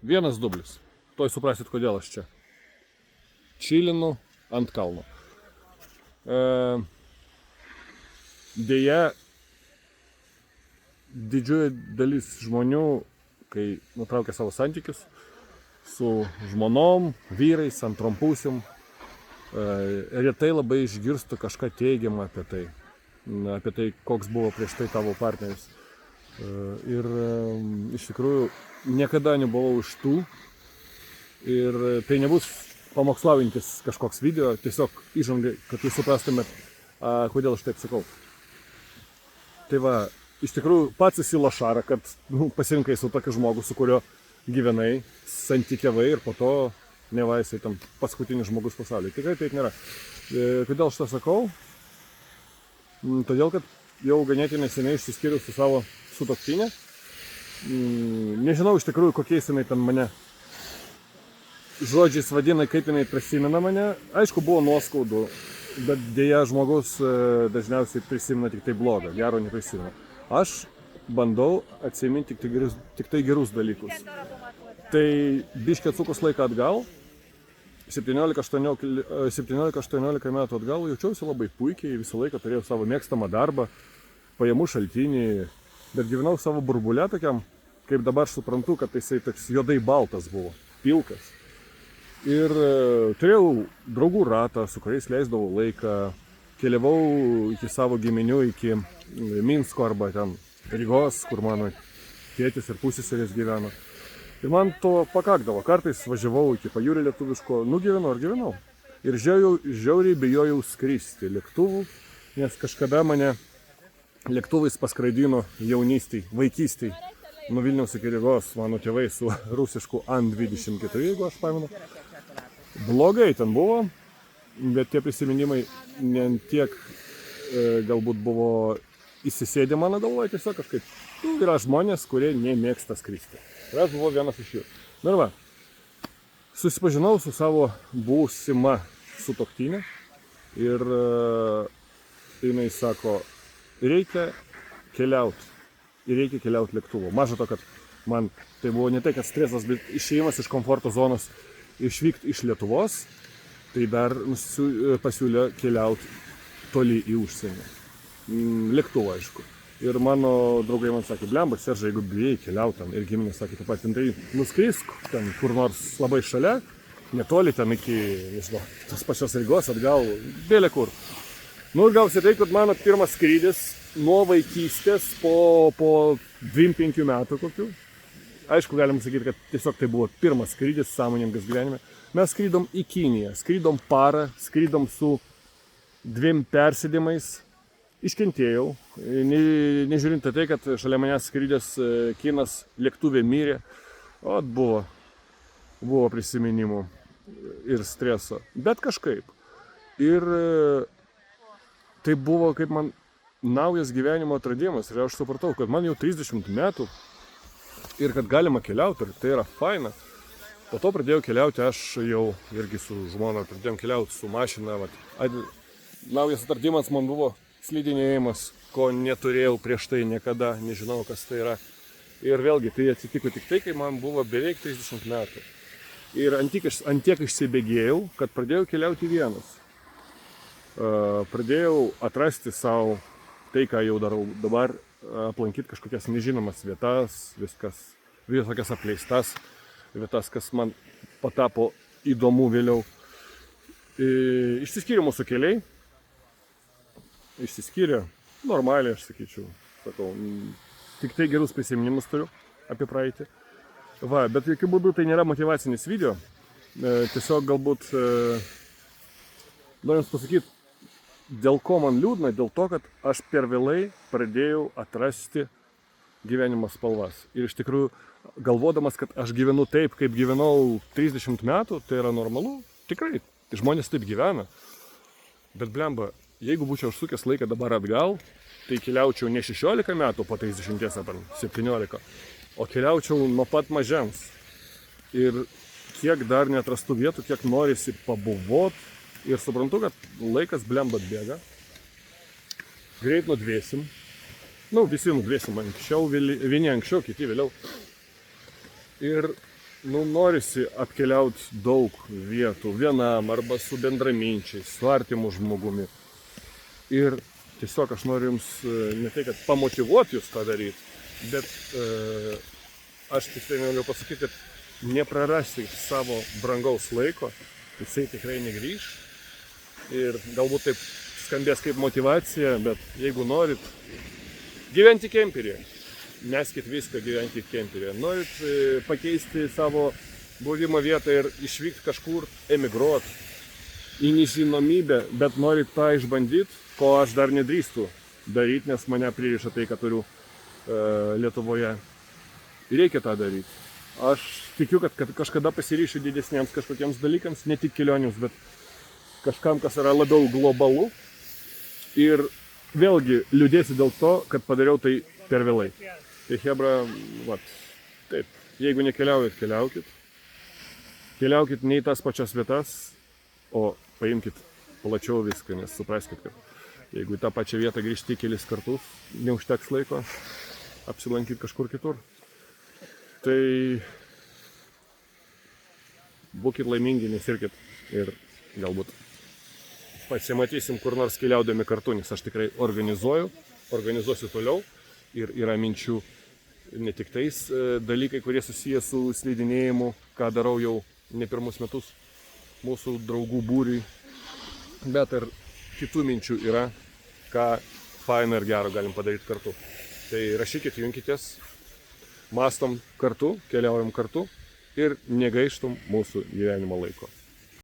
vienas dublis. Tuoj suprasit, kodėl aš čia. Čilinu ant kalno. Deja, didžioji dalis žmonių, kai nutraukia savo santykius su žmonom, vyrais, antrom pusėm, retai labai išgirstų kažką teigiamą apie tai, koks buvo prieš tai tavo partneris. Ir iš tikrųjų niekada nebuvau iš tų ir tai nebus pamokslaujantis kažkoks video, tiesiog įžangai, kad jūs suprastumėt, kodėl aš taip sakau. Tai va, iš tikrųjų pats esi lošara, kad pasirinkai su tokiu žmogu, su kurio gyvenai, santykiavai ir po to neva jisai tam paskutinis žmogus pasaulyje. Tikrai taip nėra. Kodėl aš tą sakau? Todėl, kad jau ganėtinai seniai išsiskyriau su savo sutuoktinė. Nežinau iš tikrųjų, kokiais jinai ten mane žodžiais vadina, kaip jinai prisimena mane. Aišku, buvo nuoskaudų, bet dėja žmogus dažniausiai prisimena tik tai blogą, gero neprisimena. Aš bandau atsiminti tik tai gerus dalykus. Tai biškį atsukus laiką atgal, 17-18 metų atgal, jaučiausi labai puikiai, visą laiką turėjau savo mėgstamą darbą, pajamų šaltinį, bet gyvenau savo burbulę tokiam, kaip dabar suprantu, kad jisai toks juodai baltas buvo, pilkas. Ir turėjau draugų ratą, su kuriais leisdavau laiką, keliavau iki savo giminių, iki Minsko arba ten Rygos, kur mano tėtis ir pusseserės gyveno. Ir man to pakakdavo. Kartais važiavau iki pajūrio lietuviško, gyvenau. Ir žiauriai bijojau skristi lėktuvų, nes kažkada mane lėktuvais paskraidino jaunystėj, vaikystėj. Nuo Vilniaus iki Rygos mano tėvai su rusišku An-24, jeigu aš pamenu. Blogai ten buvo, bet tie prisiminimai ne tiek galbūt buvo įsisėdę mano galvoje, tiesiog kažkaip. Yra žmonės, kurie nemėgsta skristi. Ir aš buvau vienas iš jų. Na ir va, susipažinau su savo būsima sutuoktinė ir jinai sako, reikia keliauti. Ir reikia keliauti lėktuvu. Maža to, kad man tai buvo ne tai, kad stresas, bet išėjimas iš komforto zonos, išvykti iš Lietuvos, tai dar pasiūlė keliauti toli į užsienį. Lėktuvu, aišku. Ir mano draugai man sakė, blemba, Seržai, jeigu bijai keliauti ten, ir giminės sakė, taip pat, tai nuskrisk ten kur nors labai šalia, netoli ten iki, nežinau, tos pačios Rygos atgal, bėlė kur. Nu ir gausi tai, kad mano pirmas skrydis nuo vaikystės po 2-5 metų kokių. Aišku, galim sakyti, kad tiesiog tai buvo pirmas skrydis sąmoningas gyvenime. Mes skrydom į Kiniją, skrydom parą, skrydom su 2 persėdimais. Iškentėjau, nežiūrint tai, kad šalia manęs skrydęs kinas lėktuvė mirė. O buvo prisiminimų ir streso, bet kažkaip. Ir tai buvo kaip man naujas gyvenimo atradimas ir aš supratau, kad man jau 30 metų ir kad galima keliauti ir tai yra faina. Po to pradėjau keliauti, aš jau irgi su žmona pradėjom keliauti su mašina. Naujas atradimas man buvo slidinėjimas, ko neturėjau prieš tai niekada, nežinau, kas tai yra. Ir vėlgi, tai atsitiko tik tai, kai man buvo beveik 30 metų. Ir ant tiek išsibėgėjau, kad pradėjau keliauti vienas. Pradėjau atrasti savo tai, ką jau darau dabar, aplankyti kažkokias nežinomas vietas, visokias apleistas vietas, kas man patapo įdomu vėliau. Išsiskyrė mūsų keliai. Išsiskyrė normaliai, aš sakyčiau. Sakau, tik tai gerus prisiminimus turiu apie praeitį. Va, bet jokių būdų tai nėra motyvacinis video. Tiesiog galbūt noriu pasakyti, dėl ko man liūdna, dėl to, kad aš per vėlai pradėjau atrasti gyvenimo spalvas. Ir iš tikrųjų, galvodamas, kad aš gyvenu taip, kaip gyvenau 30 metų, tai yra normalu. Tikrai, žmonės taip gyvena. Bet blemba, jeigu būčiau užsukęs laiką dabar atgal, tai keliaučiau ne 16 metų po 30 ar 17, o keliaučiau nuo pat mažens. Ir kiek dar neatrastų vietų, kiek norisi pabuvot. Ir suprantu, kad laikas blembat bėga. Greit nudvėsim. Visi nudvėsim anksčiau, vieni anksčiau, kiti vėliau. Ir norisi apkeliauti daug vietų vienam arba su bendraminčiais, su artimu žmogumi. Ir tiesiog aš noriu jums ne tai, kad pamotyvuoti jūs tą daryti, bet aš tik tai noriu pasakyti, kad neprarasti savo brangaus laiko, jisai tikrai negrįš. Ir galbūt taip skambės kaip motyvacija, bet jeigu norit gyventi kemperyje, meskit viską gyventi kemperyje. Norit pakeisti savo buvimo vietą ir išvykti kažkur, emigruoti į nežinomybę, bet norit tą išbandyti, ko aš dar nedrįstu daryti, nes mane pririša tai, ką turiu Lietuvoje. Reikia tą daryti. Aš tikiu, kad kažkada pasiryšiu didesniems kažkokiems dalykams, ne tik kelionėms, bet kažkam, kas yra labiau globalu. Ir vėlgi liūdėsiu dėl to, kad padariau tai per vėlai. Tai hebra, taip, jeigu nekeliaujat, keliaukit. Keliaukit ne į tas pačias vietas, o paimkit plačiau viską, nes supraskit, kad jeigu į tą pačią vietą grįžti kelis kartus, neužteks laiko apsilankyti kažkur kitur. Tai būkit laimingi, nesirkit ir galbūt pasimatysim kur nors keliaudami kartu, nes aš tikrai organizuosiu toliau ir yra minčių ne tik tais dalykai, kurie susiję su slidinėjimu, ką darau jau ne pirmus metus mūsų draugų būriui, bet ir kitų minčių yra, ką faina ir gero galim padaryti kartu. Tai rašykit, junkitės, mąstom kartu, keliaujam kartu ir negaištum mūsų gyvenimo laiko.